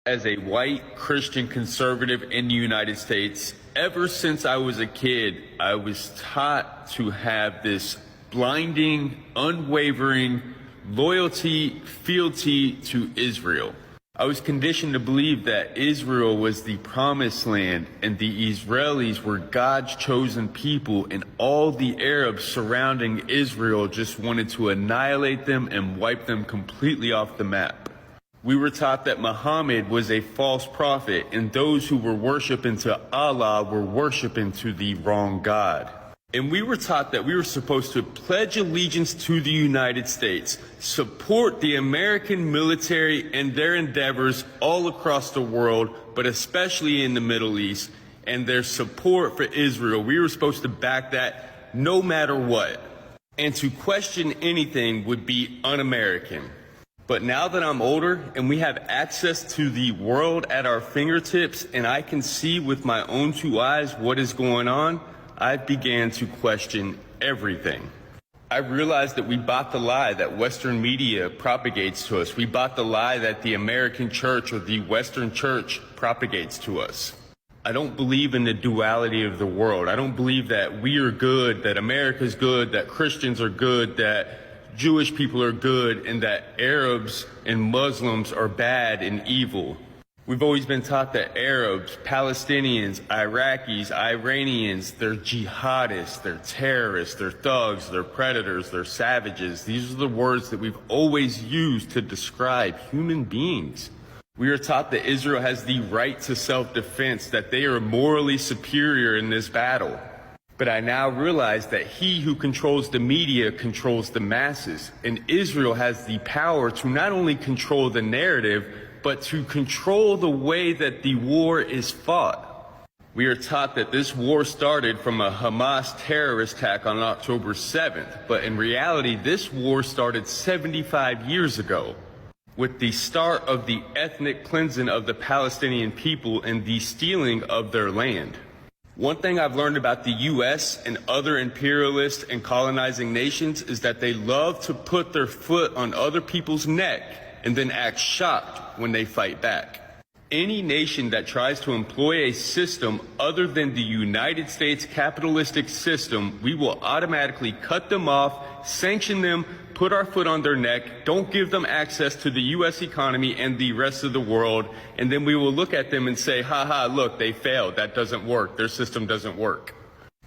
As a white Christian conservative in the United States, ever since I was a kid, I was taught to have this blinding, unwavering loyalty, fealty to Israel. I was conditioned to believe that Israel was the promised land and the Israelis were God's chosen people, and all the Arabs surrounding Israel just wanted to annihilate them and wipe them completely off the map. We were taught that Muhammad was a false prophet, and those who were worshiping to Allah were worshiping to the wrong God. And we were taught that we were supposed to pledge allegiance to the United States, support the American military and their endeavors all across the world, but especially in the Middle East, and their support for Israel. We were supposed to back that no matter what. And to question anything would be un-American. But now that I'm older and we have access to the world at our fingertips and I can see with my own two eyes what is going on, I began to question everything. I realized that we bought the lie that Western media propagates to us. We bought the lie that the American church or the Western church propagates to us. I don't believe in the duality of the world. I don't believe that we are good, that America's good, that Christians are good, that Jewish people are good, and that Arabs and Muslims are bad and evil. We've always been taught that Arabs, Palestinians, Iraqis, Iranians, they're jihadists, they're terrorists, they're thugs, they're predators, they're savages. These are the words that we've always used to describe human beings. We are taught that Israel has the right to self-defense, that they are morally superior in this battle. But I now realize that he who controls the media controls the masses, and Israel has the power to not only control the narrative, but to control the way that the war is fought. We are taught that this war started from a Hamas terrorist attack on October 7th, but in reality, this war started 75 years ago, with the start of the ethnic cleansing of the Palestinian people and the stealing of their land. One thing I've learned about the U.S. and other imperialist and colonizing nations is that they love to put their foot on other people's neck and then act shocked when they fight back. Any nation that tries to employ a system other than the United States capitalistic system, we will automatically cut them off, sanction them, put our foot on their neck, don't give them access to the U.S. economy and the rest of the world, and then we will look at them and say, look, they failed, that doesn't work, their system doesn't work.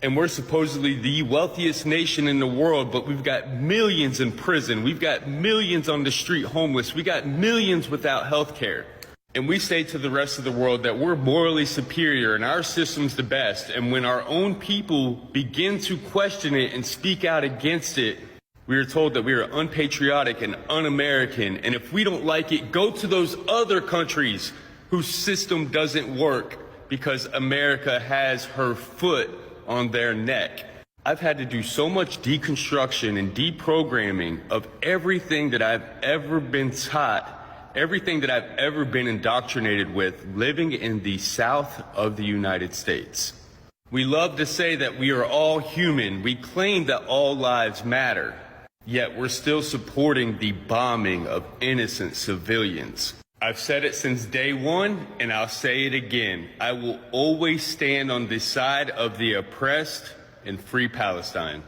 And we're supposedly the wealthiest nation in the world, but we've got millions in prison, we've got millions on the street homeless, we got millions without health care. And we say to the rest of the world that we're morally superior and our system's the best, and when our own people begin to question it and speak out against it, we are told that we are unpatriotic and un-American, and if we don't like it, go to those other countries whose system doesn't work because America has her foot on their neck. I've had to do so much deconstruction and deprogramming of everything that I've ever been taught, everything that I've ever been indoctrinated with living in the South of the United States. We love to say that we are all human. We claim that all lives matter. Yet we're still supporting the bombing of innocent civilians. I've said it since day one, and I'll say it again. I will always stand on the side of the oppressed and free Palestine.